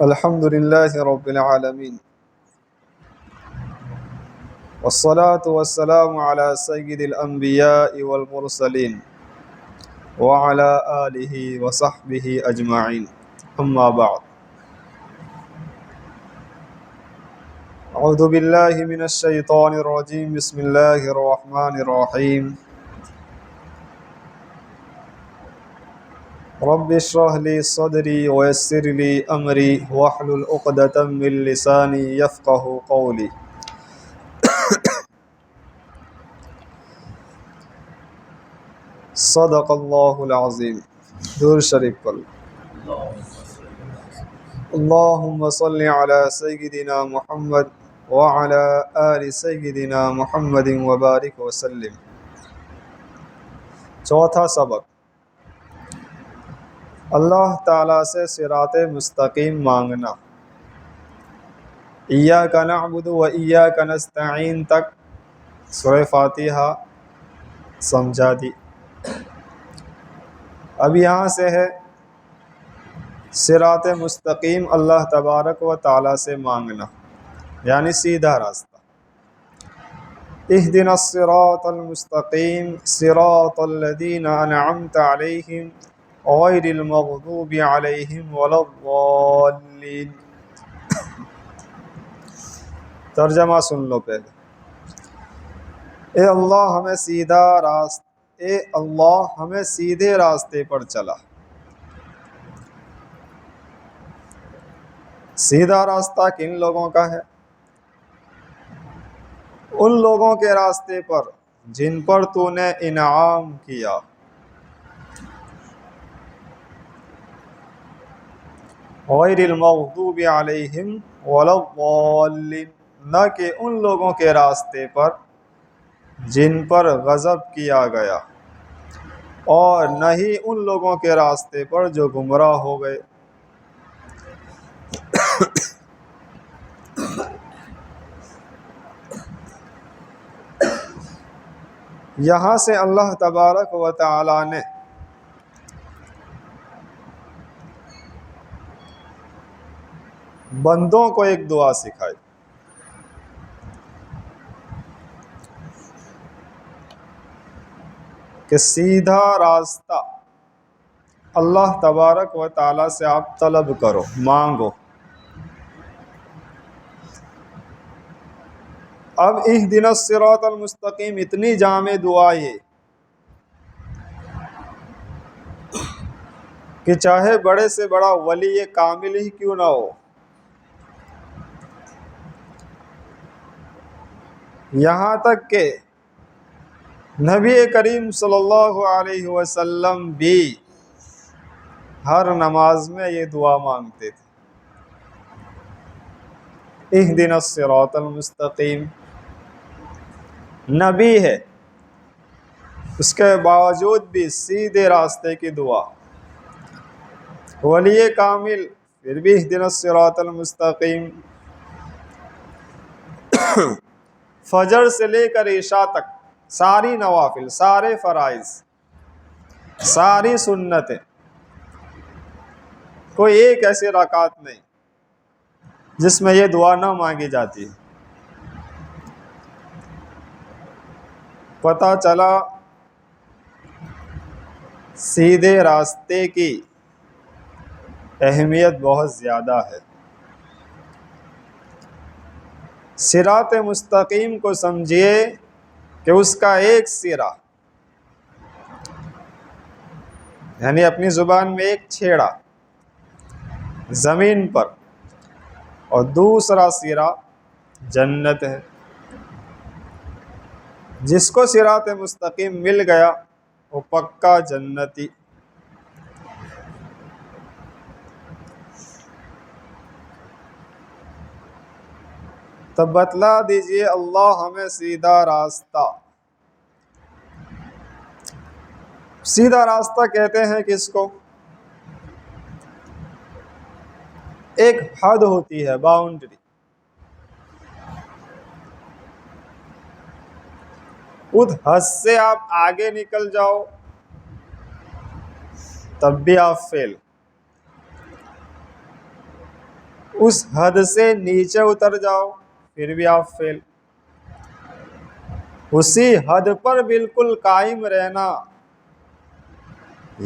الحمد للہ رب العالمین والصلاة والسلام علی سید الانبیاء والمرسلین وعلی آلہ وصحبہ اجمعین، اما بعد۔ اعوذ باللہ من الشیطان الرجیم، بسم اللہ الرحمن الرحیم۔ رب اشرح لی صدری ویسر لی امری واحلل عقدۃ من لسانی یفقہوا قولی۔ صدق اللہ العظیم۔ درود شریف پڑھ۔ اللہم صلی علی سیدنا محمد وعلی آل سیدنا محمد وبارک وسلم۔ چوتھا سبق، اللہ تعالیٰ سے صراط مستقیم مانگنا۔ ایاک نعبد و ایاک نستعین تک سورہ فاتحہ سمجھا دی۔ اب یہاں سے ہے صراط مستقیم، اللہ تبارک و تعالیٰ سے مانگنا، یعنی سیدھا راستہ۔ اہدنا الصراط المستقیم صراط الذین انعمت علیہم غیر المغضوب علیہم ولا الضالین۔ ترجمہ سن لو پہلے۔ اے اللہ ہمیں سیدھے راستے پر چلا۔ سیدھا راستہ کن لوگوں کا ہے؟ ان لوگوں کے راستے پر جن پر تو نے انعام کیا۔ غیر المغضوب علیہم ولا الضالین، نہ کہ ان لوگوں کے راستے پر جن پر غضب کیا گیا، اور نہ ہی ان لوگوں کے راستے پر جو گمراہ ہو گئے۔ یہاں سے اللہ تبارک و تعالی نے بندوں کو ایک دعا سکھائی کہ سیدھا راستہ اللہ تبارک و تعالی سے آپ طلب کرو، مانگو۔ اب اہدنا الصراط المستقیم اتنی جامع دعا یہ کہ چاہے بڑے سے بڑا ولی کامل ہی کیوں نہ ہو، یہاں تک کہ نبی کریم صلی اللہ علیہ وسلم بھی ہر نماز میں یہ دعا مانگتے تھے، اہدنا الصراط المستقیم۔ نبی ہے، اس کے باوجود بھی سیدھے راستے کی دعا۔ ولی کامل پھر بھی اہدنا الصراط المستقیم۔ فجر سے لے کر عشاء تک ساری نوافل، سارے فرائض، ساری سنتیں، کوئی ایک ایسی رکعت نہیں جس میں یہ دعا نہ مانگی جاتی۔ پتہ چلا سیدھے راستے کی اہمیت بہت زیادہ ہے۔ صراط مستقیم کو سمجھیے کہ اس کا ایک سرا، یعنی اپنی زبان میں ایک چھیڑا زمین پر، اور دوسرا سرا جنت ہے۔ جس کو صراط مستقیم مل گیا وہ پکا جنتی۔ تب بتلا دیجئے اللہ ہمیں سیدھا راستہ. سیدھا راستہ کہتے ہیں کس کو؟ ایک حد ہوتی ہے، باؤنڈری. اس حد سے آپ آگے نکل جاؤ تب بھی آپ فیل. اس حد سے نیچے اتر جاؤ پھر بھی آپ فیل. اسی حد پر بالکل قائم رہنا،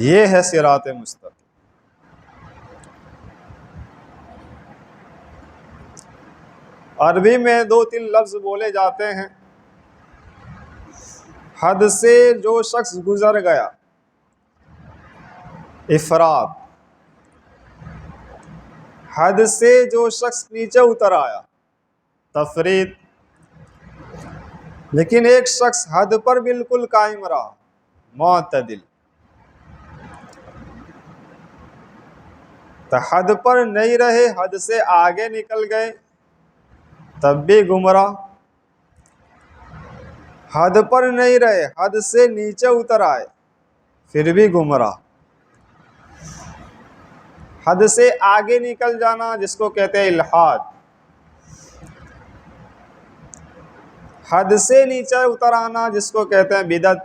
یہ ہے صراط مستقیم. عربی میں 2-3 لفظ بولے جاتے ہیں. حد سے جو شخص گزر گیا، افراط. حد سے جو شخص نیچے اتر آیا، تفریط. لیکن ایک شخص حد پر بالکل قائم رہا، معتدل. تو حد پر نہیں رہے، حد سے آگے نکل گئے تب بھی گمراہ. حد پر نہیں رہے، حد سے نیچے اتر آئے پھر بھی گمراہ. حد سے آگے نکل جانا جس کو کہتے ہیں الحاد. حد سے نیچے اتر آنا جس کو کہتے ہیں بدعت.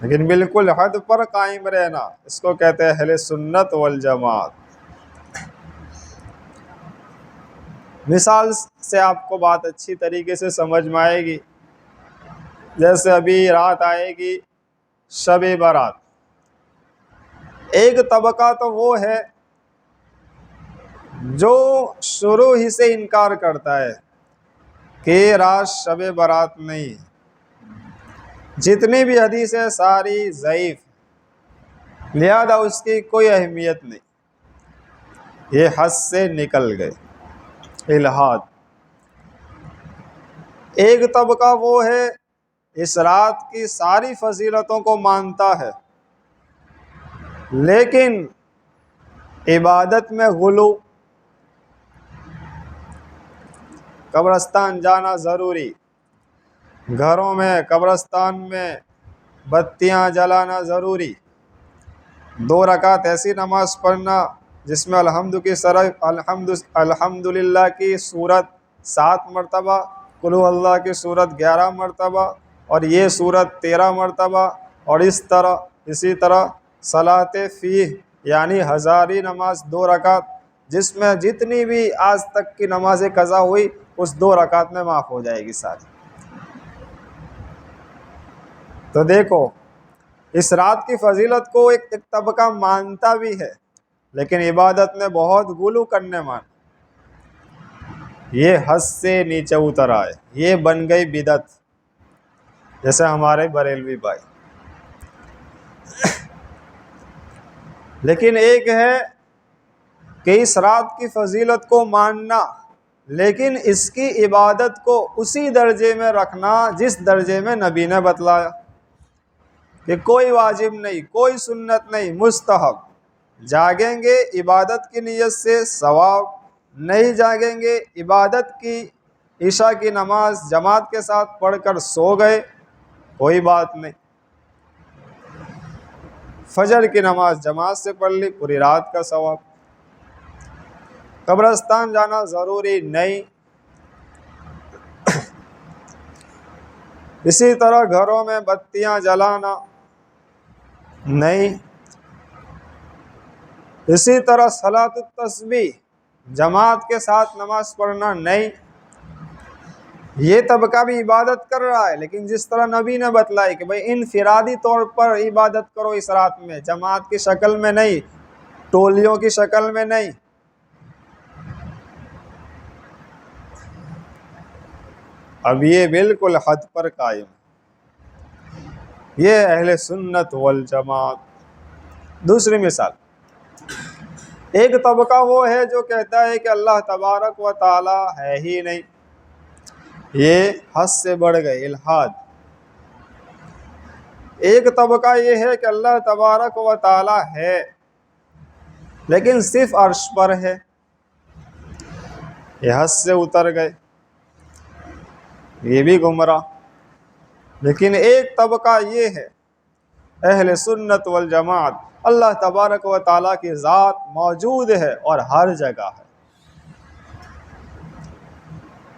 لیکن بالکل حد پر قائم رہنا اس کو کہتے ہیں اہل سنت والجماعت. مثال سے آپ کو بات اچھی طریقے سے سمجھ میں آئے گی. جیسے ابھی رات آئے گی شب برات. ایک طبقہ تو وہ ہے جو شروع ہی سے انکار کرتا ہے کہ رات شب برات نہیں. جتنی بھی حدیثیں ساری ضعیف، لہذا اس کی کوئی اہمیت نہیں. یہ حد سے نکل گئے، الحاد. ایک طبقہ وہ ہے اس رات کی ساری فضیلتوں کو مانتا ہے لیکن عبادت میں غلو. قبرستان جانا ضروری، گھروں میں قبرستان میں بتیاں جلانا ضروری، 2 رکعت ایسی نماز پڑھنا جس میں الحمدللہ کی صورت 7 مرتبہ، قل هو اللہ کی صورت 11 مرتبہ، اور یہ صورت 13 مرتبہ، اور اسی طرح صلاۃ فیہ یعنی ہزاری نماز 2 رکعت، جس میں جتنی بھی آج تک کی نمازیں قضا ہوئی اس 2 رکعت میں معاف ہو جائے گی ساری. تو دیکھو اس رات کی فضیلت کو ایک طبقہ مانتا بھی ہے لیکن عبادت میں بہت غلو کرنے مان. یہ حد سے نیچے اتر آئے، یہ بن گئی بدعت. جیسے ہمارے بریلوی بھائی. لیکن ایک ہے کہ اس رات کی فضیلت کو ماننا لیکن اس کی عبادت کو اسی درجے میں رکھنا جس درجے میں نبی نے بتلایا، کہ کوئی واجب نہیں، کوئی سنت نہیں، مستحب. جاگیں گے عبادت کی نیت سے ثواب، نہیں جاگیں گے عبادت کی عشاء کی نماز جماعت کے ساتھ پڑھ کر سو گئے کوئی بات نہیں. فجر کی نماز جماعت سے پڑھ لی پوری رات کا ثواب. قبرستان جانا ضروری نہیں. اسی طرح گھروں میں بتیاں جلانا نہیں. اسی طرح صلاۃ التسبیح جماعت کے ساتھ نماز پڑھنا نہیں. یہ طبقہ بھی عبادت کر رہا ہے لیکن جس طرح نبی نے بتلائی کہ بھئی انفرادی طور پر عبادت کرو اس رات میں، جماعت کی شکل میں نہیں، ٹولیوں کی شکل میں نہیں. اب یہ بالکل حد پر قائم. یہ اہل سنت والجماعت. دوسری مثال، ایک طبقہ وہ ہے جو کہتا ہے کہ اللہ تبارک و تعالی ہے ہی نہیں. یہ حد سے بڑھ گئے، الحاد. ایک طبقہ یہ ہے کہ اللہ تبارک و تعالی ہے لیکن صرف عرش پر ہے. یہ حد سے اتر گئے، یہ بھی گمراہ۔ لیکن ایک طبقہ یہ ہے اہل سنت والجماعت، اللہ تبارک و تعالیٰ کی ذات موجود ہے اور ہر جگہ ہے،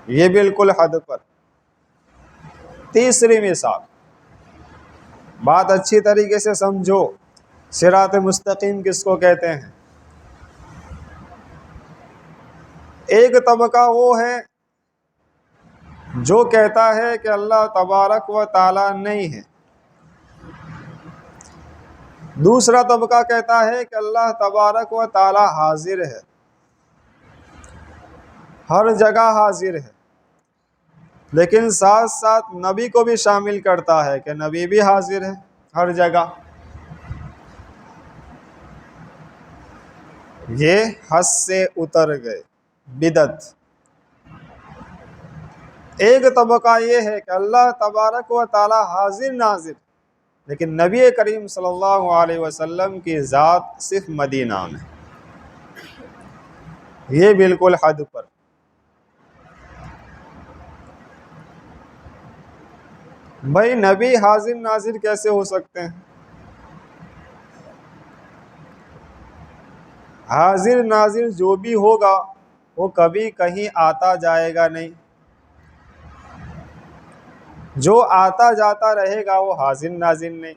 یہ بالکل حد پر۔ تیسری مثال، بات اچھی طریقے سے سمجھو، صراط مستقیم کس کو کہتے ہیں؟ ایک طبقہ وہ ہے جو کہتا ہے کہ اللہ تبارک و تعالیٰ نہیں ہے، دوسرا طبقہ کہتا ہے کہ اللہ تبارک و تعالیٰ حاضر ہے، ہر جگہ حاضر ہے، لیکن ساتھ ساتھ نبی کو بھی شامل کرتا ہے کہ نبی بھی حاضر ہے ہر جگہ۔ یہ حد سے اتر گئے، بدعت۔ ایک طبقہ یہ ہے کہ اللہ تبارک و تعالیٰ حاضر ناظر، لیکن نبی کریم صلی اللہ علیہ وسلم کی ذات صرف مدینہ میں، یہ بالکل حد پر۔ بھائی نبی حاضر ناظر کیسے ہو سکتے ہیں؟ حاضر ناظر جو بھی ہوگا وہ کبھی کہیں آتا جائے گا نہیں، جو آتا جاتا رہے گا وہ حاضر ناظر نہیں۔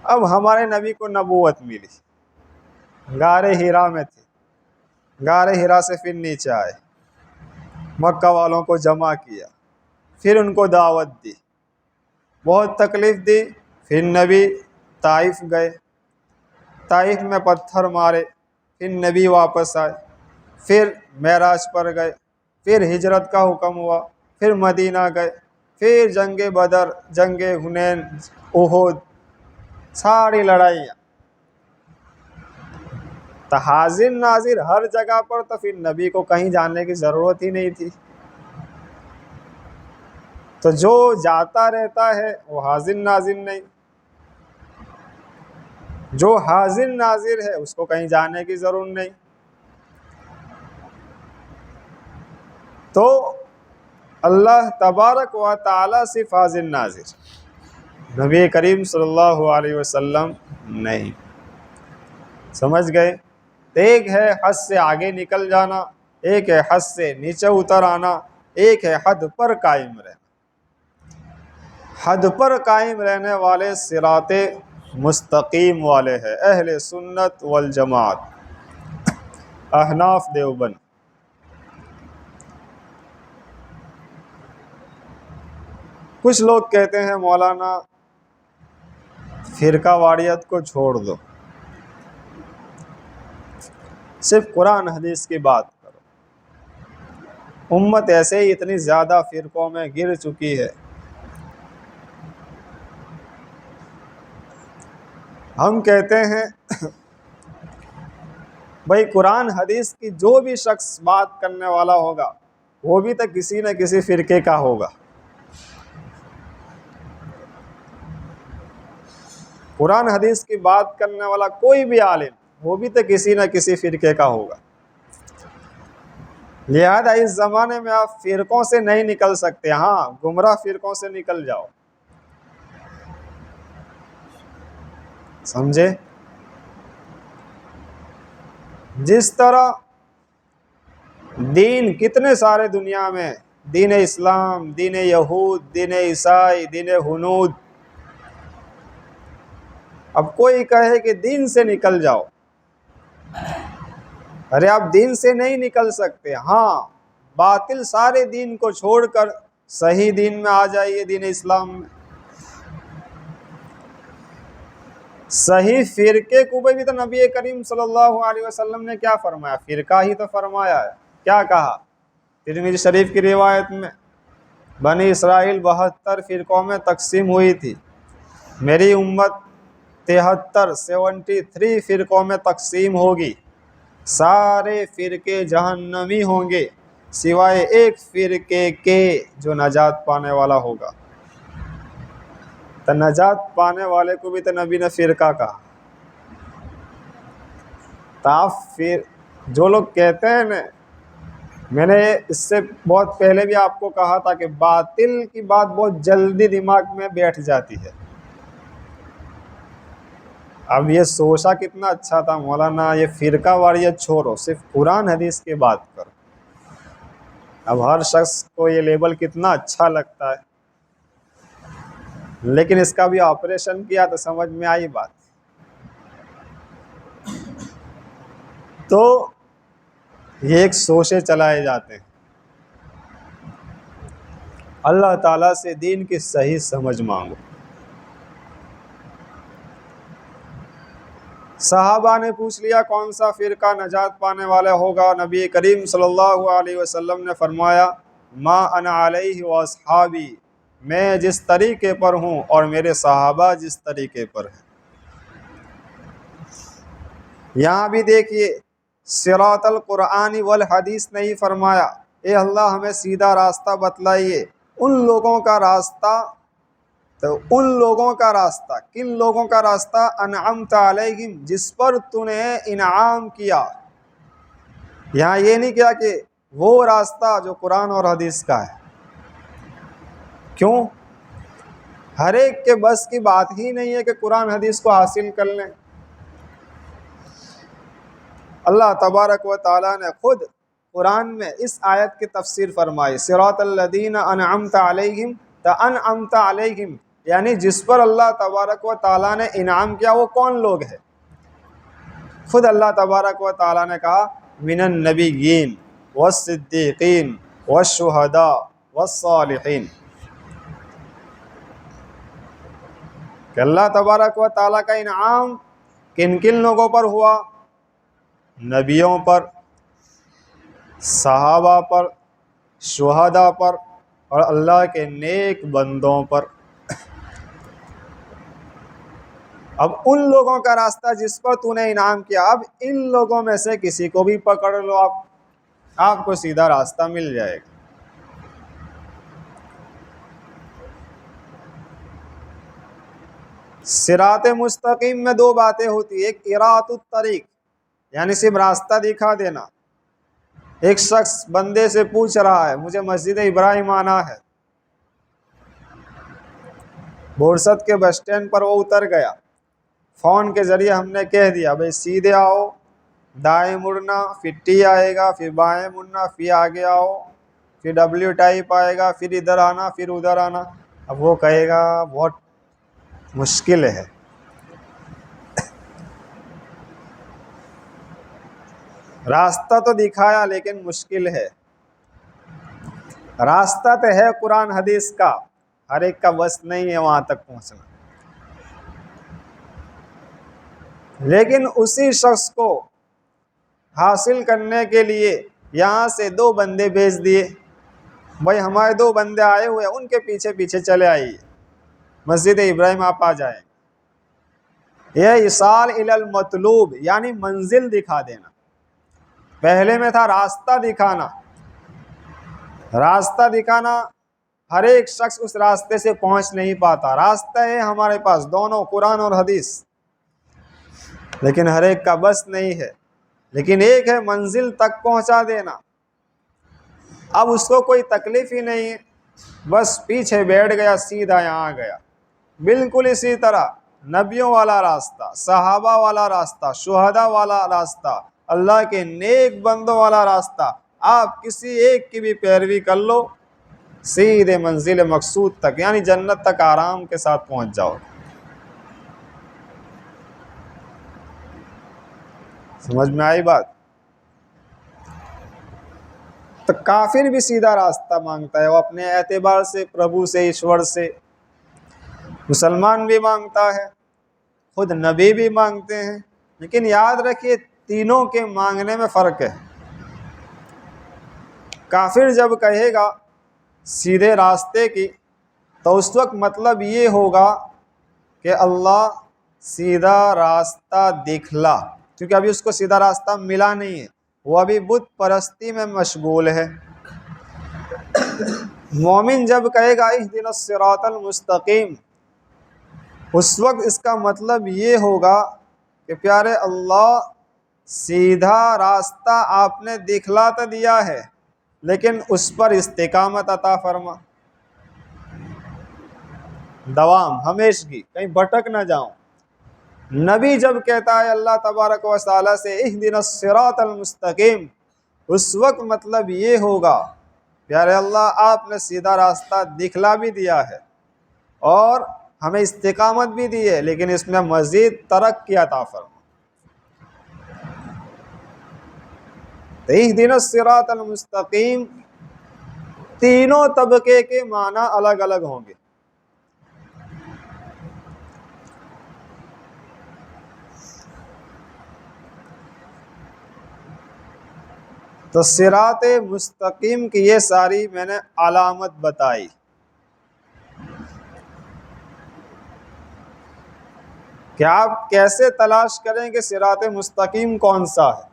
اب ہمارے نبی کو نبوت ملی، غار حرا میں تھے، غار حرا سے پھر نیچے آئے، مکہ والوں کو جمع کیا، پھر ان کو دعوت دی، بہت تکلیف دی، پھر نبی طائف گئے، طائف میں پتھر مارے، پھر نبی واپس آئے، پھر معراج پر گئے، پھر ہجرت کا حکم ہوا، پھر مدینہ گئے، پھر جنگ بدر، جنگ حنین، احد، ساری لڑائیاں۔ تو حاضر ناظر ہر جگہ پر، تو پھر نبی کو کہیں جانے کی ضرورت ہی نہیں تھی۔ تو جو جاتا رہتا ہے وہ حاضر ناظر نہیں، جو حاضر ناظر ہے اس کو کہیں جانے کی ضرورت نہیں۔ تو اللہ تبارک و تعالیٰ صرف حاضر ناظر، نبی کریم صلی اللہ علیہ وسلم نہیں۔ سمجھ گئے؟ ایک ہے حد سے آگے نکل جانا، ایک ہے حد سے نیچے اتر آنا، ایک ہے حد پر قائم رہنا۔ حد پر قائم رہنے والے صراط مستقیم والے ہیں اہل سنت والجماعت، احناف دیوبند۔ کچھ لوگ کہتے ہیں مولانا فرقہ واریت کو چھوڑ دو، صرف قرآن حدیث کی بات کرو، امت ایسے ہی اتنی زیادہ فرقوں میں گر چکی ہے۔ ہم کہتے ہیں بھائی قرآن حدیث کی جو بھی شخص بات کرنے والا ہوگا وہ بھی تو کسی نہ کسی فرقے کا ہوگا، قرآن حدیث کی بات کرنے والا کوئی بھی عالم وہ بھی تو کسی نہ کسی فرقے کا ہوگا۔ لہذا اس زمانے میں آپ فرقوں سے نہیں نکل سکتے، ہاں گمراہ فرقوں سے نکل جاؤ، سمجھے؟ جس طرح دین کتنے سارے دنیا میں، دین اسلام، دین یہود، دین عیسائی، دین ہنود، اب کوئی کہے کہ دین سے نکل جاؤ، ارے آپ دین سے نہیں نکل سکتے، ہاں باطل سارے دین کو چھوڑ کر صحیح دین میں آ جائیے، دین اسلام میں۔ صحیح فرقے کو بھی تو نبی کریم صلی اللہ علیہ وسلم نے کیا فرمایا؟ فرقہ ہی تو فرمایا ہے۔ کیا کہا ترمذی شریف کی روایت میں؟ بنی اسرائیل 72 فرقوں میں تقسیم ہوئی تھی، میری امت 73 فرقوں میں تقسیم ہوگی، سارے فرقے جہنمی ہوں گے سوائے ایک فرقے کے جو نجات پانے والا ہوگا۔ تو نجات پانے والے کو بھی تو نبی نے فرقہ کہا۔ تو آپ جو لوگ کہتے ہیں نا، میں نے اس سے بہت پہلے بھی آپ کو کہا تھا کہ باطل کی بات بہت جلدی دماغ میں بیٹھ جاتی ہے۔ اب یہ سوچا کتنا اچھا تھا مولانا، یہ فرقہ واریت چھوڑو، صرف قرآن حدیث کی بات کرو۔ اب ہر شخص کو یہ لیبل کتنا اچھا لگتا ہے، لیکن اس کا بھی آپریشن کیا تو سمجھ میں آئی بات۔ تو یہ ایک سوچے چلائے جاتے ہیں۔ اللہ تعالیٰ سے دین کی صحیح سمجھ مانگو۔ صحابہ نے پوچھ لیا کون سا فرقہ نجات پانے والا ہوگا؟ نبی کریم صلی اللہ علیہ وسلم نے فرمایا ما انا علیہ واصحابی، میں جس طریقے پر ہوں اور میرے صحابہ جس طریقے پر ہیں۔ یہاں بھی دیکھیے صراط القرآن والحدیث نہیں فرمایا، اے اللہ ہمیں سیدھا راستہ بتلائیے۔ ان لوگوں کا راستہ، تو ان لوگوں کا راستہ، کن لوگوں کا راستہ؟ انعمت علیہم، جس پر تو نے انعام کیا۔ یہاں یہ نہیں کیا کہ وہ راستہ جو قرآن اور حدیث کا ہے۔ کیوں؟ ہر ایک کے بس کی بات ہی نہیں ہے کہ قرآن حدیث کو حاصل کر لیں۔ اللہ تبارک و تعالیٰ نے خود قرآن میں اس آیت کی تفسیر فرمائی، صراط الذین انعمت علیہم، انعمت علیہم یعنی جس پر اللہ تبارک و تعالیٰ نے انعام کیا وہ کون لوگ ہیں؟ خود اللہ تبارک و تعالیٰ نے کہا من النبیین والصدیقین والشہداء والصالحین، کہ اللہ تبارک و تعالیٰ کا انعام کن کن لوگوں پر ہوا؟ نبیوں پر، صحابہ پر، شہداء پر، اور اللہ کے نیک بندوں پر۔ اب ان لوگوں کا راستہ جس پر تو نے انعام کیا، اب ان لوگوں میں سے کسی کو بھی پکڑ لو، آپ کو سیدھا راستہ مل جائے گا۔ صراط مستقیم میں دو باتیں ہوتی ہیں، ایک اراۃ الطریق یعنی صرف راستہ دکھا دینا۔ ایک شخص بندے سے پوچھ رہا ہے مجھے مسجد ابراہیم آنا ہے، بورست کے بس اسٹینڈ پر وہ اتر گیا، فون کے ذریعے ہم نے کہہ دیا بھائی سیدھے آؤ، دائیں مڑنا، پھر ٹی آئے گا، پھر بائیں مڑنا، پھر آگے آؤ، پھر ڈبلیو ٹائپ آئے گا، پھر ادھر آنا، پھر ادھر آنا۔ اب وہ کہے گا بہت مشکل ہے۔ راستہ تو دکھایا لیکن مشکل ہے۔ راستہ تو ہے قرآن حدیث کا، ہر ایک کا بس نہیں ہے وہاں تک پہنچنا۔ لیکن اسی شخص کو حاصل کرنے کے لیے یہاں سے دو بندے بھیج دیے، بھائی ہمارے دو بندے آئے ہوئے ان کے پیچھے پیچھے چلے آئیے، مسجد ابراہیم آپ آ جائیں۔ یہ ایصال الی المطلوب یعنی منزل دکھا دینا۔ پہلے میں تھا راستہ دکھانا، راستہ دکھانا ہر ایک شخص اس راستے سے پہنچ نہیں پاتا۔ راستہ ہے ہمارے پاس دونوں، قرآن اور حدیث، لیکن ہر ایک کا بس نہیں ہے۔ لیکن ایک ہے منزل تک پہنچا دینا۔ اب اس کو کوئی تکلیف ہی نہیں ہے، بس پیچھے بیٹھ گیا، سیدھا یہاں گیا۔ بالکل اسی طرح نبیوں والا راستہ، صحابہ والا راستہ، شہداء والا راستہ، اللہ کے نیک بندوں والا راستہ، آپ کسی ایک کی بھی پیروی کر لو، سیدھے منزل مقصود تک یعنی جنت تک آرام کے ساتھ پہنچ جاؤ۔ سمجھ میں آئی بات؟ تو کافر بھی سیدھا راستہ مانگتا ہے، وہ اپنے اعتبار سے، پربھو سے، ایشور سے۔ مسلمان بھی مانگتا ہے، خود نبی بھی مانگتے ہیں، لیکن یاد رکھیے تینوں کے مانگنے میں فرق ہے۔ کافر جب کہے گا سیدھے راستے کی تو اس وقت مطلب یہ ہوگا کہ اللہ سیدھا راستہ دکھلا، کیونکہ ابھی اس کو سیدھا راستہ ملا نہیں ہے، وہ ابھی بت پرستی میں مشغول ہے۔ مومن جب کہے گا اہدنا الصراط المستقیم، اس وقت اس کا مطلب یہ ہوگا کہ پیارے اللہ سیدھا راستہ آپ نے دکھلا تو دیا ہے لیکن اس پر استقامت عطا فرما، دوام، ہمیشگی، کہیں بھٹک نہ جاؤں۔ نبی جب کہتا ہے اللہ تبارک و تعالیٰ سے اہدنا الصراط المستقیم، اس وقت مطلب یہ ہوگا پیارے اللہ آپ نے سیدھا راستہ دکھلا بھی دیا ہے اور ہمیں استقامت بھی دی ہے، لیکن اس میں مزید ترقی عطا فرما۔ اہدنا الصراط المستقیم تینوں طبقے کے معنی الگ الگ ہوں گے۔ تو صراط مستقیم کی یہ ساری میں نے علامت بتائی۔ کہ آپ کیسے تلاش کریں کہ صراط مستقیم کون سا ہے؟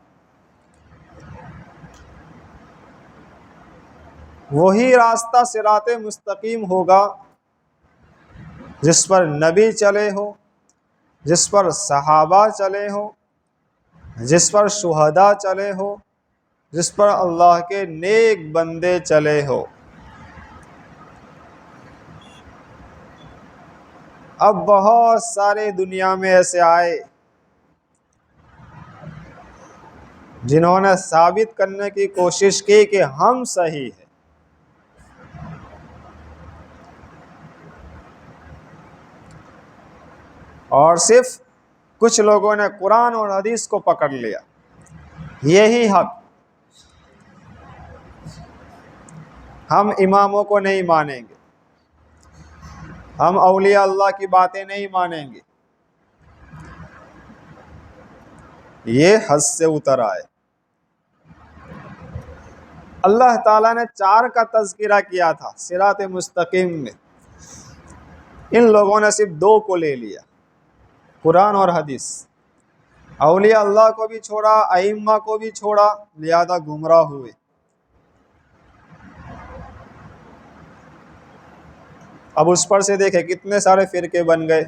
وہی راستہ صراط مستقیم ہوگا جس پر نبی چلے ہو، جس پر صحابہ چلے ہو، جس پر شہداء چلے ہو، جس پر اللہ کے نیک بندے چلے ہو۔ اب بہت سارے دنیا میں ایسے آئے جنہوں نے ثابت کرنے کی کوشش کی کہ ہم صحیح ہیں، اور صرف کچھ لوگوں نے قرآن اور حدیث کو پکڑ لیا، یہی حق، ہم اماموں کو نہیں مانیں گے، ہم اولیاء اللہ کی باتیں نہیں مانیں گے، یہ حد سے اتر آئے۔ اللہ تعالیٰ نے 4 کا تذکرہ کیا تھا صراط مستقیم میں، ان لوگوں نے صرف 2 کو لے لیا، قرآن اور حدیث، اولیاء اللہ کو بھی چھوڑا، ائمہ کو بھی چھوڑا، لہذا گمراہ ہوئے۔ اب اس پر سے دیکھیں کتنے سارے فرقے بن گئے۔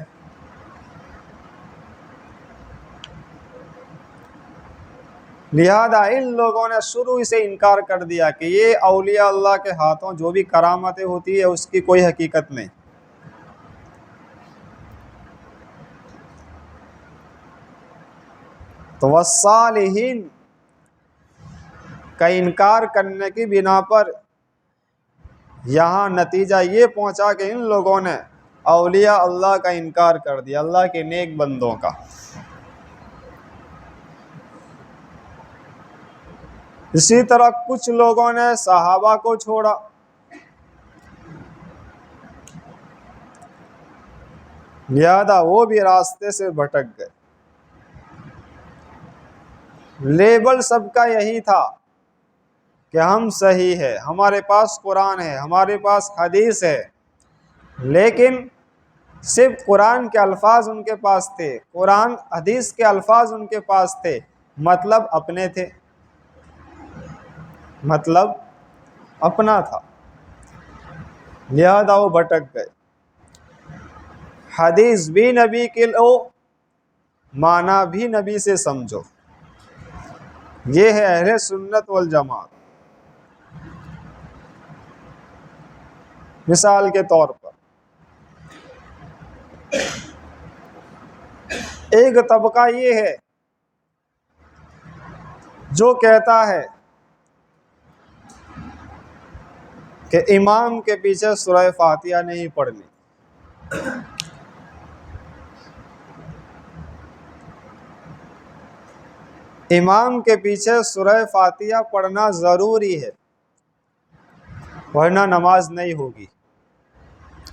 لہذا ان لوگوں نے شروع سے انکار کر دیا کہ یہ اولیاء اللہ کے ہاتھوں جو بھی کرامتیں ہوتی ہے اس کی کوئی حقیقت نہیں۔ تو والصالحین کا انکار کرنے کی بنا پر یہاں نتیجہ یہ پہنچا کہ ان لوگوں نے اولیاء اللہ کا انکار کر دیا، اللہ کے نیک بندوں کا۔ اسی طرح کچھ لوگوں نے صحابہ کو چھوڑا، لہذا وہ بھی راستے سے بھٹک گئے۔ لیبل سب کا یہی تھا کہ ہم صحیح ہے، ہمارے پاس قرآن ہے، ہمارے پاس حدیث ہے، لیکن صرف قرآن کے الفاظ ان کے پاس تھے، قرآن حدیث کے الفاظ ان کے پاس تھے، مطلب اپنے تھے، مطلب اپنا تھا، لہذا وہ بھٹک گئے۔ حدیث بھی نبی کے لو، معنی بھی نبی سے سمجھو، یہ ہے اہل سنت والجماعت۔ مثال کے طور پر ایک طبقہ یہ ہے جو کہتا ہے کہ امام کے پیچھے سورہ فاتحہ نہیں پڑھنی، امام کے پیچھے سورہ فاتحہ پڑھنا ضروری ہے ورنہ نماز نہیں ہوگی۔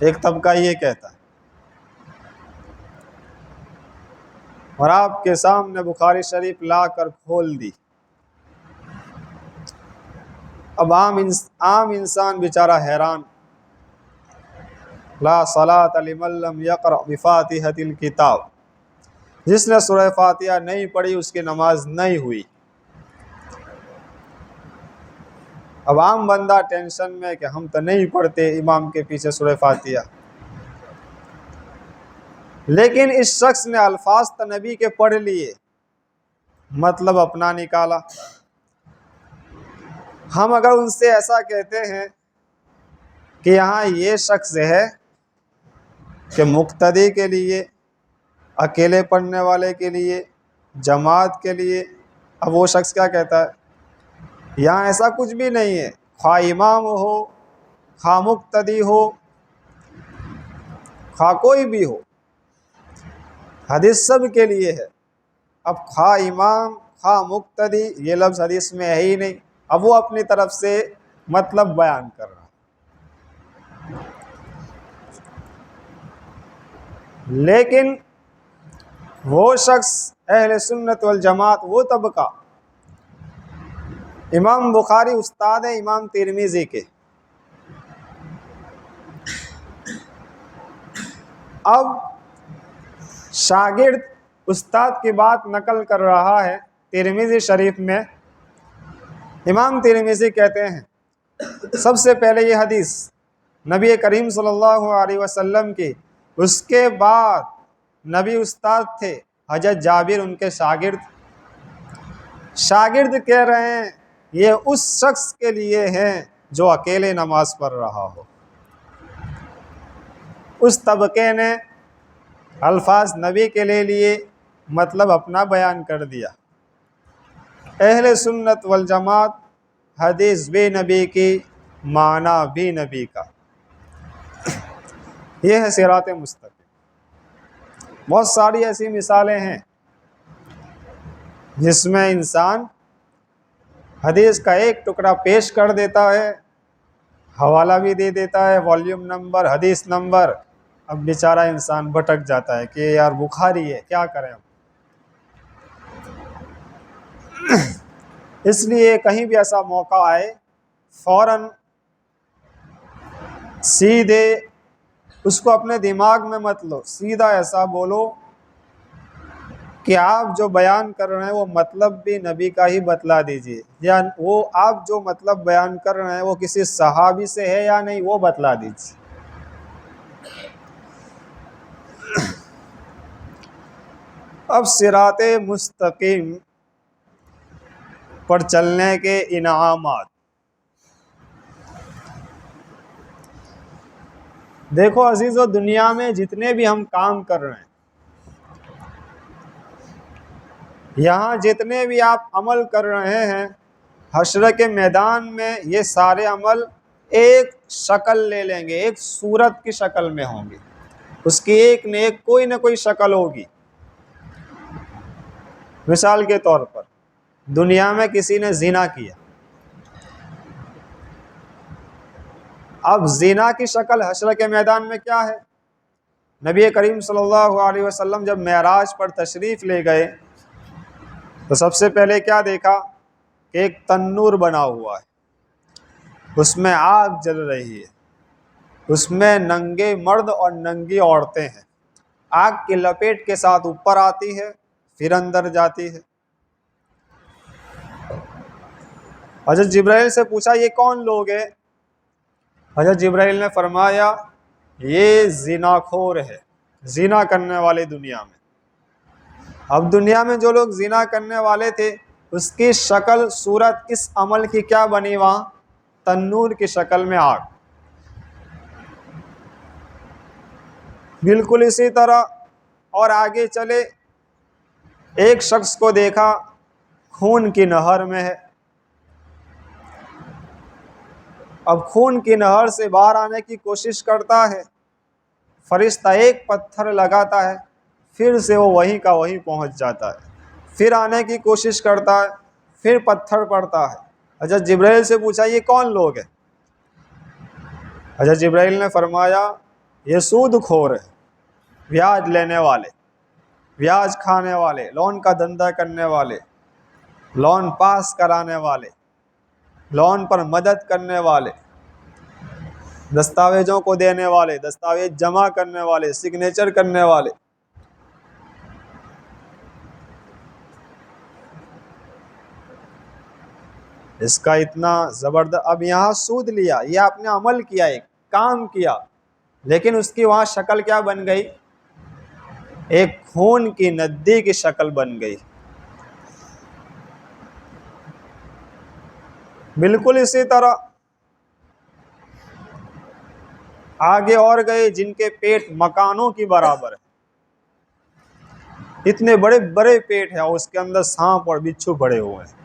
ایک طبقہ یہ کہتا ہے، اور آپ کے سامنے بخاری شریف لا کر کھول دی۔ اب عام انسان بیچارہ حیران، لا صلاۃ لمن لم یقرأ بفاتحۃ الکتاب، جس نے سورہ فاتحہ نہیں پڑھی اس کی نماز نہیں ہوئی۔ اب عام بندہ ٹینشن میں کہ ہم تو نہیں پڑھتے امام کے پیچھے سورہ فاتحہ، لیکن اس شخص نے الفاظ تو نبی کے پڑھ لیے، مطلب اپنا نکالا۔ ہم اگر ان سے ایسا کہتے ہیں کہ یہاں یہ شخص ہے کہ مقتدی کے لیے، اکیلے پڑھنے والے کے لیے، جماعت کے لیے، اب وہ شخص کیا کہتا ہے یہاں ایسا کچھ بھی نہیں ہے، خواہ امام ہو، خواہ مقتدی ہو، خواہ کوئی بھی ہو، حدیث سب کے لیے ہے۔ اب خواہ امام خواہ مقتدی یہ لفظ حدیث میں ہے ہی نہیں، اب وہ اپنی طرف سے مطلب بیان کر رہا ہے۔ لیکن وہ شخص اہل سنت والجماعت، وہ طبقہ، امام بخاری استاد ہے امام ترمذی کے، اب شاگرد استاد کی بات نقل کر رہا ہے ترمذی شریف میں، امام ترمذی کہتے ہیں سب سے پہلے یہ حدیث نبی کریم صلی اللہ علیہ وسلم کی، اس کے بعد نبی استاد تھے حضرت جابر ان کے شاگرد، شاگرد کہہ رہے ہیں یہ اس شخص کے لیے ہیں جو اکیلے نماز پڑھ رہا ہو۔ اس طبقے نے الفاظ نبی کے لے لیے، مطلب اپنا بیان کر دیا۔ اہل سنت والجماعت حدیث بھی نبی کی، معنی بھی نبی کا، یہ ہے صراط مستقیم۔ بہت ساری ایسی مثالیں ہیں جس میں انسان حدیث کا ایک ٹکڑا پیش کر دیتا ہے، حوالہ بھی دے دیتا ہے، والیوم نمبر، حدیث نمبر، اب بیچارہ انسان بھٹک جاتا ہے کہ یار بخاری ہے، کیا کریں ہم۔ اس لیے کہیں بھی ایسا موقع آئے فوراً سیدھے اس کو اپنے دماغ میں مت لو، سیدھا ایسا بولو کہ آپ جو بیان کر رہے ہیں وہ مطلب بھی نبی کا ہی بتلا دیجئے، یا وہ آپ جو مطلب بیان کر رہے ہیں وہ کسی صحابی سے ہے یا نہیں وہ بتلا دیجئے۔ اب صراط مستقیم پر چلنے کے انعامات، دیکھو عزیزو، دنیا میں جتنے بھی ہم کام کر رہے ہیں، یہاں جتنے بھی آپ عمل کر رہے ہیں، حشر کے میدان میں یہ سارے عمل ایک شکل لے لیں گے، ایک صورت کی شکل میں ہوں گے، اس کی ایک نہ ایک کوئی نہ کوئی شکل ہوگی۔ مثال کے طور پر دنیا میں کسی نے زنا کیا، اب زنا کی شکل حشر کے میدان میں کیا ہے؟ نبی کریم صلی اللہ علیہ وسلم جب معراج پر تشریف لے گئے تو سب سے پہلے کیا دیکھا کہ ایک تنور بنا ہوا ہے، اس میں آگ جل رہی ہے، اس میں ننگے مرد اور ننگی عورتیں ہیں، آگ کی لپیٹ کے ساتھ اوپر آتی ہے پھر اندر جاتی ہے۔ حضرت جبرائیل سے پوچھا یہ کون لوگ ہیں؟ حضرت جبرائیل نے فرمایا یہ زنا خور ہے، زنا کرنے والے دنیا میں۔ اب دنیا میں جو لوگ زنا کرنے والے تھے اس کی شکل صورت اس عمل کی کیا بنی وہاں؟ تنور کی شکل میں آگ۔ بالکل اسی طرح اور آگے چلے، ایک شخص کو دیکھا خون کی نہر میں ہے، اب خون کی نہر سے باہر آنے کی کوشش کرتا ہے، فرشتہ ایک پتھر لگاتا ہے، پھر سے وہ وہیں کا وہیں پہنچ جاتا ہے، پھر آنے کی کوشش کرتا ہے، پھر پتھر پڑتا ہے۔ حضرت جبرائیل سے پوچھا یہ کون لوگ ہیں؟ حضرت جبرائیل نے فرمایا یہ سود خور ہے، بیاج لینے والے، بیاج کھانے والے، لون کا دھندا کرنے والے، لون پاس کرانے والے، لون پر مدد کرنے والے، دستاویزوں کو دینے والے، دستاویز جمع کرنے والے، سگنیچر کرنے والے۔ اس کا اتنا زبردست، اب یہاں سود لیا، یہ آپ نے عمل کیا، ایک کام کیا، لیکن اس کی وہاں شکل کیا بن گئی؟ ایک خون کی ندی کی شکل بن گئی۔ بالکل اسی طرح آگے اور گئے جن کے پیٹ مکانوں کی برابر ہے، اتنے بڑے بڑے پیٹ ہیں اور اس کے اندر سانپ اور بچھو بڑے ہوئے ہیں۔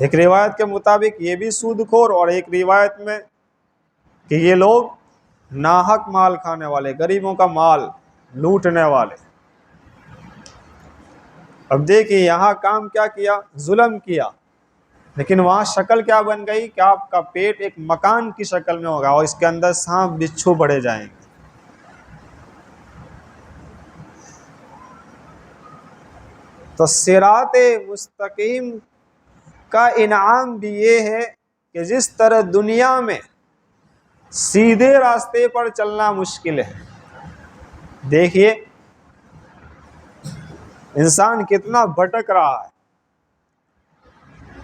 ایک روایت کے مطابق یہ بھی سود خور، اور ایک روایت میں کہ یہ لوگ ناحق مال کھانے والے، غریبوں کا مال لوٹنے والے۔ اب دیکھیے یہاں کام کیا کیا، ظلم کیا، لیکن وہاں شکل کیا بن گئی کہ آپ کا پیٹ ایک مکان کی شکل میں ہوگا اور اس کے اندر سانپ بچھو بڑھے جائیں گے۔ تو صراط مستقیم کا انعام بھی یہ ہے کہ جس طرح دنیا میں سیدھے راستے پر چلنا مشکل ہے، دیکھیے انسان کتنا بھٹک رہا ہے،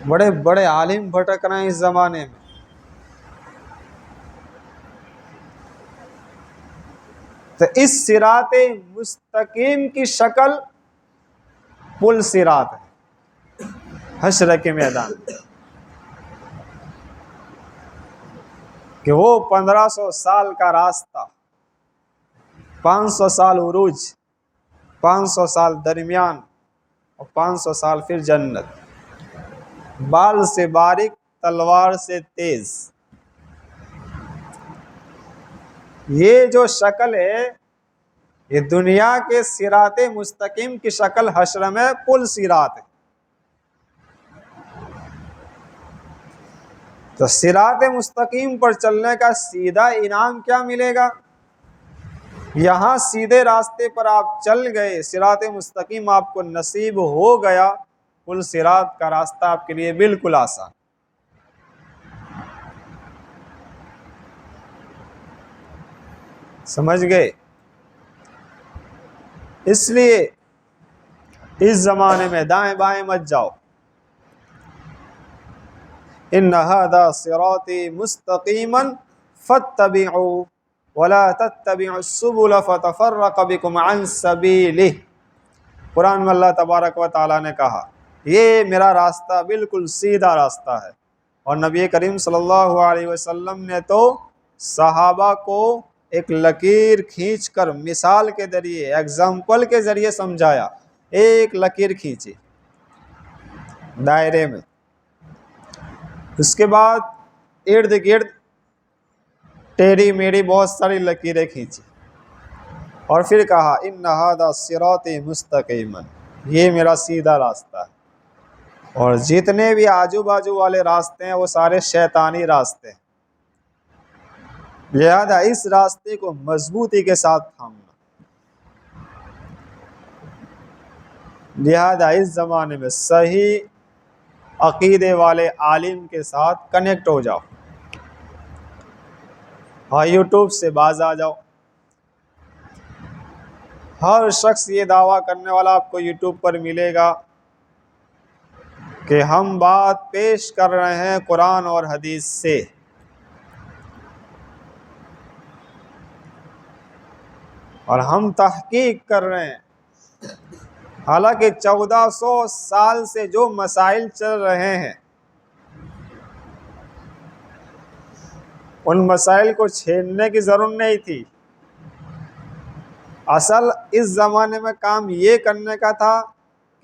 بڑے بڑے عالم بھٹک رہے ہیں اس زمانے میں۔ تو اس صراط مستقیم کی شکل پل صراط ہے حشر کے میدان میں، کہ وہ 1500 سال کا راستہ، 500 سال عروج، 500 سال درمیان اور 500 سال پھر جنت، بال سے باریک تلوار سے تیز۔ یہ جو شکل ہے یہ دنیا کے صراط مستقیم کی شکل حشر میں پل صراط ہے۔ تو صراط مستقیم پر چلنے کا سیدھا انعام کیا ملے گا؟ یہاں سیدھے راستے پر آپ چل گئے، صراط مستقیم آپ کو نصیب ہو گیا، پل صراط کا راستہ آپ کے لیے بالکل آسان۔ سمجھ گئے؟ اس لیے اس زمانے میں دائیں بائیں مت جاؤ۔ ان ھذا صراطی مستقیما فاتبعوا ولا تتبعوا السبل فتفرق بكم عن سبیلہ۔ قرآن میں اللہ تبارک و تعالیٰ نے کہا یہ میرا راستہ بالکل سیدھا راستہ ہے، اور نبی کریم صلی اللہ علیہ وسلم نے تو صحابہ کو ایک لکیر کھینچ کر مثال کے ذریعے، ایگزامپل کے ذریعے سمجھایا۔ ایک لکیر کھینچی دائرے میں، اس کے بعد ارد گرد ٹیڑھی میڑھی بہت ساری لکیریں کھینچی، اور پھر کہا ان ھذا صراطی مستقیما، یہ میرا سیدھا راستہ ہے، اور جتنے بھی آجو باجو والے راستے ہیں وہ سارے شیطانی راستے ہیں، لہذا اس راستے کو مضبوطی کے ساتھ تھامنا۔ لہذا اس زمانے میں صحیح عقیدے والے عالم کے ساتھ کنیکٹ ہو جاؤ، اور یوٹیوب سے باز آ جاؤ۔ ہر شخص یہ دعویٰ کرنے والا آپ کو یوٹیوب پر ملے گا کہ ہم بات پیش کر رہے ہیں قرآن اور حدیث سے، اور ہم تحقیق کر رہے ہیں۔ حالانکہ 1400 سال سے جو مسائل چل رہے ہیں ان مسائل کو چھیڑنے کی ضرورت نہیں تھی، اصل اس زمانے میں کام یہ کرنے کا تھا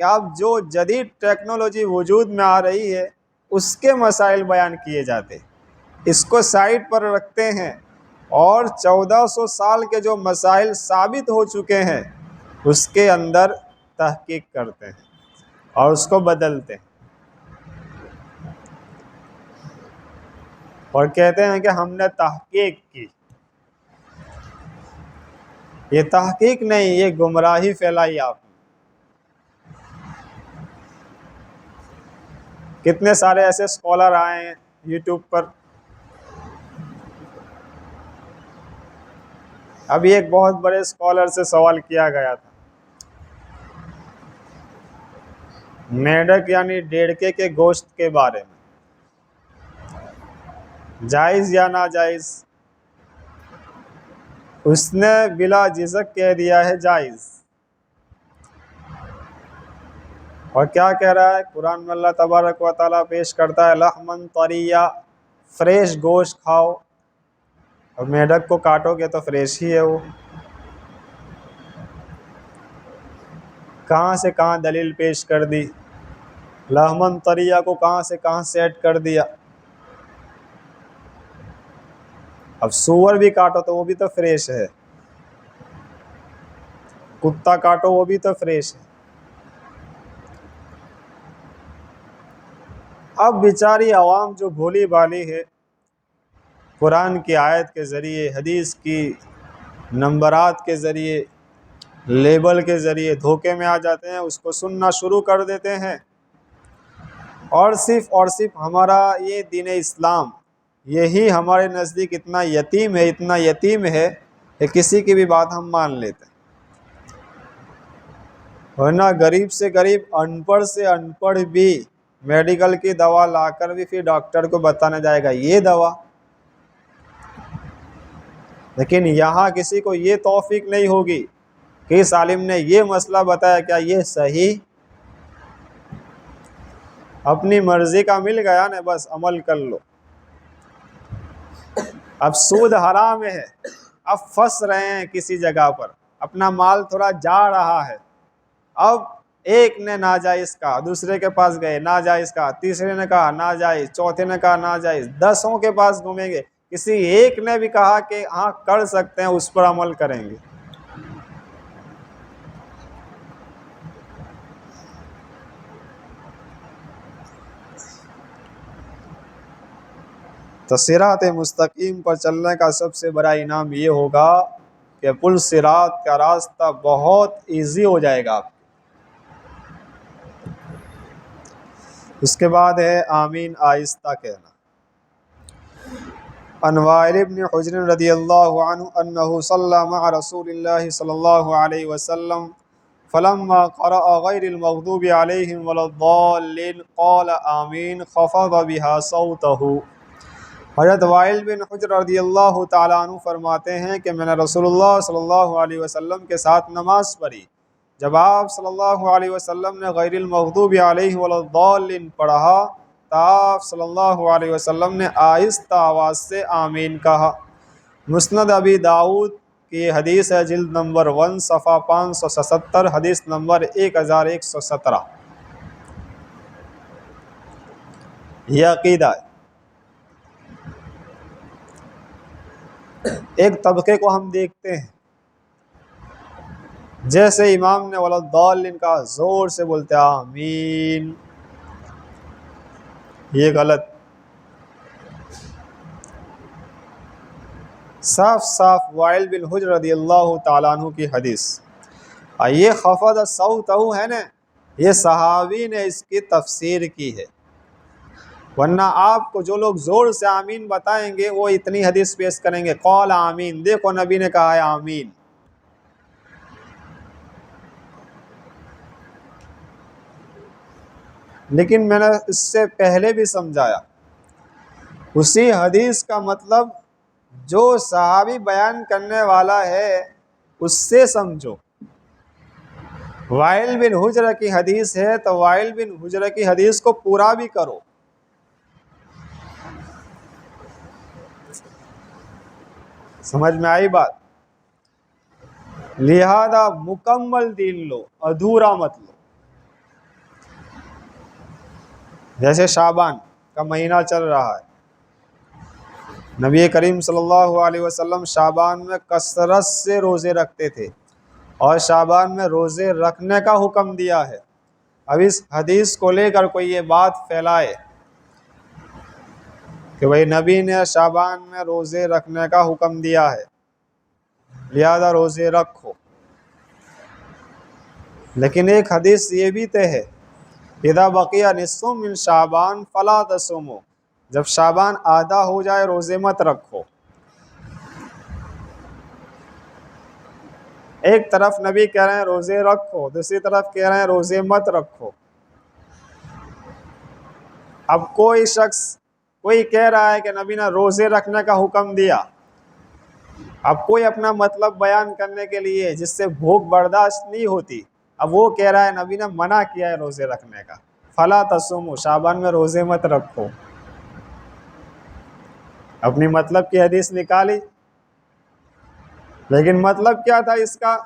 کہ اب جو جدید ٹیکنالوجی وجود میں آ رہی ہے اس کے مسائل بیان کیے جاتے، اس کو سائڈ پر رکھتے ہیں، اور 1400 سال کے جو مسائل ثابت ہو چکے ہیں اس کے اندر تحقیق کرتے ہیں اور اس کو بدلتے ہیں، اور کہتے ہیں کہ ہم نے تحقیق کی۔ یہ تحقیق نہیں، یہ گمراہی پھیلائی آپ نے۔ کتنے سارے ایسے اسکالر آئے ہیں یوٹیوب پر۔ ابھی ایک بہت بڑے اسکالر سے سوال کیا گیا تھا، میڈک یعنی ڈیڑکے کے گوشت کے بارے میں، جائز یا ناجائز؟ اس نے بلا جھجک کہہ دیا ہے جائز۔ اور کیا کہہ رہا ہے قرآن میں؟ اللہ تبارک و تعالیٰ پیش کرتا ہے لحمن طریہ، فریش گوشت کھاؤ، اور میڈک کو کاٹو گے تو فریش ہی ہے وہ۔ کہاں سے کہاں دلیل پیش کر دی، لحمن طریہ کو کہاں سے کہاں سیٹ کر دیا۔ اب سور بھی کاٹو تو وہ بھی تو فریش ہے، کتا کاٹو وہ بھی تو فریش ہے۔ اب بیچاری عوام جو بھولی بھالی ہے، قرآن کی آیت کے ذریعے، حدیث کی نمبرات کے ذریعے، لیبل کے ذریعے دھوکے میں آ جاتے ہیں، اس کو سننا شروع کر دیتے ہیں، اور صرف ہمارا یہ دین اسلام یہی ہمارے نزدیک اتنا یتیم ہے کہ کسی کی بھی بات ہم مان لیتے ہیں، ورنہ غریب سے غریب، ان پڑھ سے ان پڑھ بھی میڈیکل کی دوا لا کر بھی پھر ڈاکٹر کو بتانا جائے گا یہ دوا۔ لیکن یہاں کسی کو یہ توفیق نہیں ہوگی کہ اس عالم نے یہ مسئلہ بتایا، کیا یہ صحیح؟ اپنی مرضی کا مل گیا نا، بس عمل کر لو۔ اب سود حرام ہے، اب پھنس رہے ہیں کسی جگہ پر، اپنا مال تھوڑا جا رہا ہے، اب ایک نے ناجائز کہا، دوسرے کے پاس گئے ناجائز کہا، تیسرے نے کہا ناجائز، چوتھے نے کہا ناجائز، 10 کے پاس گھومیں گے، کسی ایک نے بھی کہا کہ ہاں کر سکتے ہیں، اس پر عمل کریں گے۔ تو صراط مستقیم پر چلنے کا سب سے بڑا انعام یہ ہوگا کہ پل صراط کا راستہ بہت ایزی ہو جائے گا۔ اس کے بعد ہے آمین آہستہ کہنا۔ عن وائل بن حجر رضی اللہ عنہ انہ صلی مع رسول اللہ صلی اللہ علیہ وسلم فلما قرأ غیر المغضوب علیہم ولا الضالین قال آمین خفض بها صوتہ۔ حضرت وائل بن حجر رضی اللہ تعالیٰ عنہ فرماتے ہیں کہ میں نے رسول اللہ صلی اللہ علیہ وسلم کے ساتھ نماز پڑھی، جب آپ صلی اللہ علیہ وسلم نے غیر المغضوب علیہم ولا الضالین پڑھا تو آپ صلی اللہ علیہ وسلم نے آہستہ آواز سے آمین کہا۔ مسند ابی داؤد کی حدیث ہے، جلد نمبر 1 صفحہ 577، حدیث نمبر 1117۔ یہ عقیدہ ہے۔ ایک طبقے کو ہم دیکھتے ہیں، جیسے امام نے ولا الضالین کہا، زور سے بولتے آمین، یہ غلط۔ صاف صاف وائل بن حجر رضی اللہ تعالیٰ عنہ کی حدیث۔ یہ خفض صوتہ ہے نا، یہ صحابی نے اس کی تفسیر کی ہے، ورنہ آپ کو جو لوگ زور سے آمین بتائیں گے وہ اتنی حدیث پیش کریں گے، قول آمین، دیکھو نبی نے کہا ہے آمین۔ لیکن میں نے اس سے پہلے بھی سمجھایا، اسی حدیث کا مطلب جو صحابی بیان کرنے والا ہے اس سے سمجھو۔ وائل بن حجر کی حدیث ہے تو وائل بن حجر کی حدیث کو پورا بھی کرو۔ سمجھ میں آئی بات؟ لہذا مکمل دین لو، ادھورا مت لو۔ جیسے شعبان کا مہینہ چل رہا ہے، نبی کریم صلی اللہ علیہ وسلم شعبان میں کثرت سے روزے رکھتے تھے، اور شعبان میں روزے رکھنے کا حکم دیا ہے۔ اب اس حدیث کو لے کر کوئی یہ بات پھیلائے کہ بھئی نبی نے شعبان میں روزے رکھنے کا حکم دیا ہے لہذا روزے رکھو، لیکن ایک حدیث یہ بھی تے ہے، اذا بقی نصف من شعبان فلا تصوموا، جب شعبان آدھا ہو جائے روزے مت رکھو۔ ایک طرف نبی کہہ رہے ہیں روزے رکھو، دوسری طرف کہہ رہے ہیں روزے مت رکھو۔ اب کوئی کہہ رہا ہے کہ نبی نے روزے رکھنے کا حکم دیا، اب کوئی اپنا مطلب بیان کرنے کے لیے جس سے بھوک برداشت نہیں ہوتی اب وہ کہہ رہا ہے نبی نے منع کیا ہے روزے رکھنے کا، فلا تصوموا، شعبان میں روزے مت رکھو. اپنی مطلب کی حدیث نکالی، لیکن مطلب کیا تھا اس کا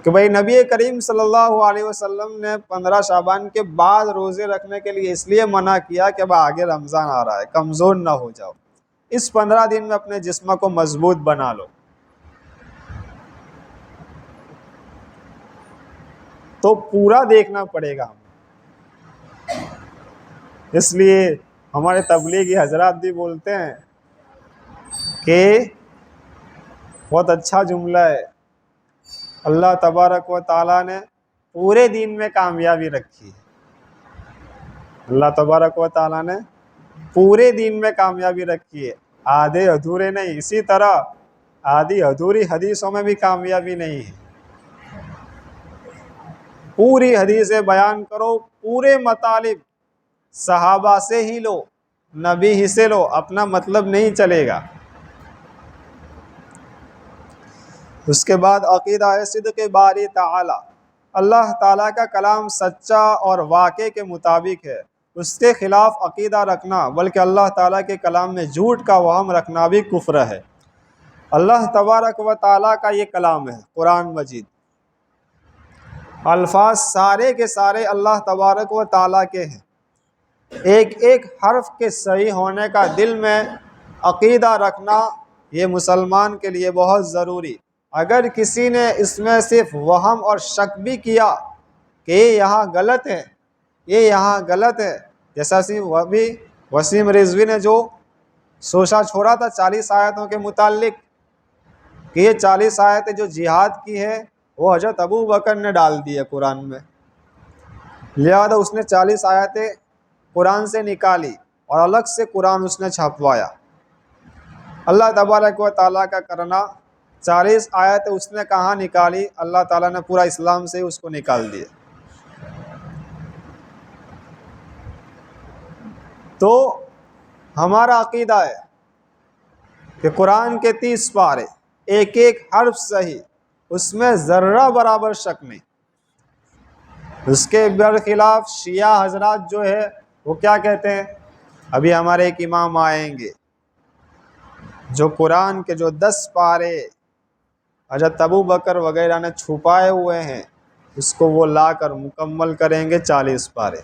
کہ بھئی نبی کریم صلی اللہ علیہ وسلم نے 15 شعبان کے بعد روزے رکھنے کے لیے اس لیے منع کیا کہ اب آگے رمضان آ رہا ہے، کمزور نہ ہو جاؤ، اس 15 دن میں اپنے جسم کو مضبوط بنا لو. تو پورا دیکھنا پڑے گا ہمیں. اس لیے ہمارے تبلیغی حضرات بھی بولتے ہیں کہ بہت اچھا جملہ ہے، اللہ تبارک و تعالیٰ نے پورے دین میں کامیابی رکھی ہے. اللہ تبارک و تعالیٰ نے پورے دین میں کامیابی رکھی ہے، آدھے ادھورے نہیں. اسی طرح آدھی ادھوری حدیثوں میں بھی کامیابی نہیں ہے. پوری حدیثیں بیان کرو، پورے مطالب صحابہ سے ہی لو، نبی ہی سے لو، اپنا مطلب نہیں چلے گا. اس کے بعد عقیدہ ہے صدق باری تعالی، اللہ تعالیٰ کا کلام سچا اور واقع کے مطابق ہے، اس کے خلاف عقیدہ رکھنا بلکہ اللہ تعالیٰ کے کلام میں جھوٹ کا وہم رکھنا بھی کفر ہے. اللہ تبارک و تعالیٰ کا یہ کلام ہے قرآن مجید، الفاظ سارے کے سارے اللہ تبارک و تعالیٰ کے ہیں. ایک ایک حرف کے صحیح ہونے کا دل میں عقیدہ رکھنا یہ مسلمان کے لیے بہت ضروری. اگر کسی نے اس میں صرف وہم اور شک بھی کیا کہ یہ یہاں غلط ہے، یہ یہاں غلط ہے، جیسا ابھی وسیم رضوی نے جو سوچا چھوڑا تھا 40 آیتوں کے متعلق کہ یہ 40 آیتیں جو جہاد کی ہے وہ حضرت ابو بکر نے ڈال دی ہے قرآن میں، لہذا اس نے 40 آیتیں قرآن سے نکالی اور الگ سے قرآن اس نے چھپوایا. اللہ تبارک و تعالیٰ کا کرنا، 40 آیتیں اس نے کہاں نکالی، اللہ تعالیٰ نے پورا اسلام سے اس کو نکال دیے. تو ہمارا عقیدہ ہے کہ قرآن کے 30 پارے، ایک ایک حرف صحیح، اس میں ذرہ برابر شک نہیں. اس کے برخلاف شیعہ حضرات جو ہے وہ کیا کہتے ہیں، ابھی ہمارے ایک امام آئیں گے جو قرآن کے جو 10 پارے حضرت ابو بکر وغیرہ نے چھپائے ہوئے ہیں اس کو وہ لا کر مکمل کریں گے 40 پارے.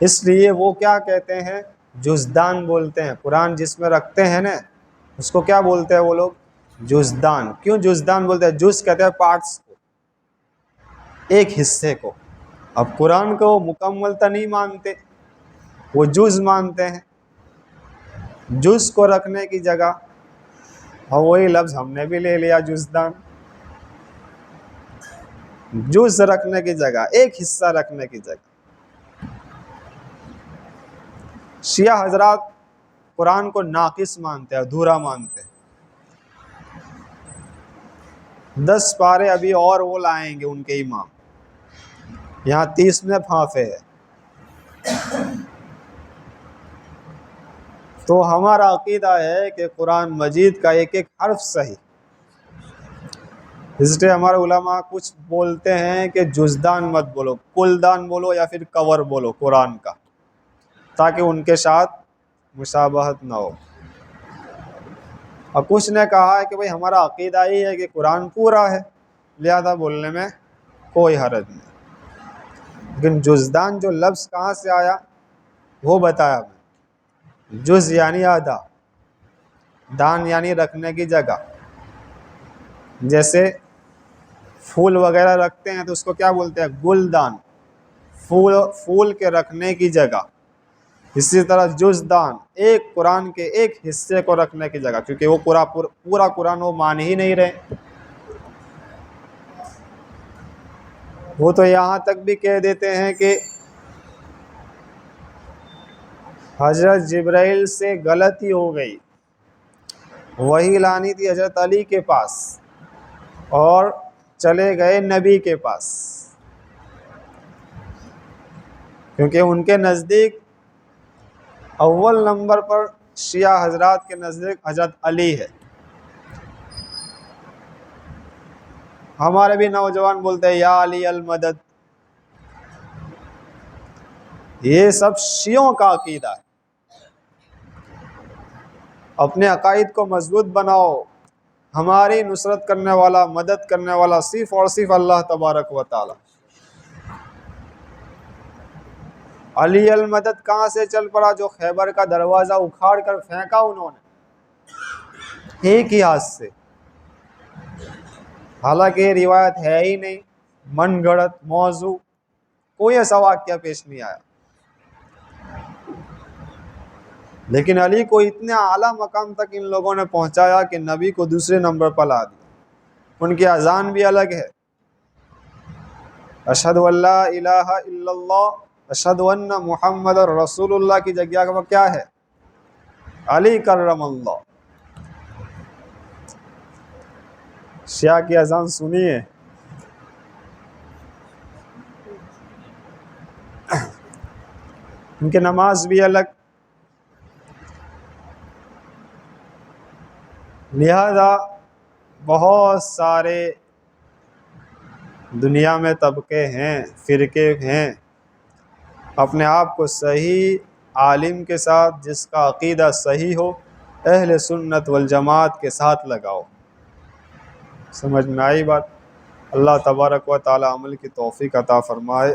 اس لیے وہ کیا کہتے ہیں، جزدان بولتے ہیں. قرآن جس میں رکھتے ہیں نا اس کو کیا بولتے ہیں وہ لوگ، جزدان. کیوں جزدان بولتے ہیں؟ جز کہتے ہیں پارٹس کو، ایک حصے کو. اب قرآن کو مکمل تو نہیں مانتے، وہ جز مانتے ہیں. جز کو رکھنے کی جگہ، اور وہی لفظ ہم نے بھی لے لیا جزدان، جز رکھنے کی جگہ، ایک حصہ رکھنے کی جگہ. شیعہ حضرات قرآن کو ناقص مانتے ہیں، ادھورا مانتے ہیں. 10 پارے ابھی اور وہ لائیں گے ان کے امام، یہاں 30 میں پھانسے ہے. تو ہمارا عقیدہ ہے کہ قرآن مجید کا ایک ایک حرف صحیح. اس لیے ہمارے علماء کچھ بولتے ہیں کہ جزدان مت بولو، کلدان بولو یا پھر کور بولو قرآن کا، تاکہ ان کے ساتھ مشابہت نہ ہو. اور کچھ نے کہا ہے کہ بھئی ہمارا عقیدہ ہی ہے کہ قرآن پورا ہے، لہذا بولنے میں کوئی حرج نہیں. لیکن جزدان جو لفظ کہاں سے آیا وہ بتایا میں. جز یعنی آدھا، دان یعنی رکھنے کی جگہ. جیسے پھول وغیرہ رکھتے ہیں تو اس کو کیا بولتے ہیں، گلدان، پھول کے رکھنے کی جگہ. اسی طرح جزدان، ایک قرآن کے ایک حصے کو رکھنے کی جگہ، کیونکہ وہ پورا قرآن وہ مان ہی نہیں رہے. وہ تو یہاں تک بھی کہہ دیتے ہیں کہ حضرت جبرائیل سے غلطی ہو گئی، وہی لانی تھی حضرت علی کے پاس اور چلے گئے نبی کے پاس، کیونکہ ان کے نزدیک اول نمبر پر شیعہ حضرات کے نزدیک حضرت علی ہے. ہمارے بھی نوجوان بولتے ہیں یا علی المدد. یہ سب شیعوں کا عقیدہ ہے. اپنے عقائد کو مضبوط بناؤ. ہماری نصرت کرنے والا، مدد کرنے والا صرف اور صرف اللہ تبارک و تعالی. علی المدد کہاں سے چل پڑا؟ جو خیبر کا دروازہ اکھاڑ کر پھینکا انہوں نے ایک ہی ہاتھ سے. حالانکہ یہ روایت ہے ہی نہیں، من گھڑت موضوع، کوئی ایسا واقعہ پیش نہیں آیا. لیکن علی کو اتنے اعلیٰ مقام تک ان لوگوں نے پہنچایا کہ نبی کو دوسرے نمبر پر لا دیا. ان کی اذان بھی الگ ہے، اشہد ان لا الہ الا اللہ اشہد ان محمد رسول اللہ کی جگہ کا کیا ہے؟ علی کرم اللہ. شیعہ کی اذان سنیے، ان کی نماز بھی الگ. لہذا بہت سارے دنیا میں طبقے ہیں، فرقے ہیں. اپنے آپ کو صحیح عالم کے ساتھ، جس کا عقیدہ صحیح ہو، اہل سنت والجماعت کے ساتھ لگاؤ. سمجھ میں آئی بات؟ اللہ تبارک و تعالی عمل کی توفیق عطا فرمائے.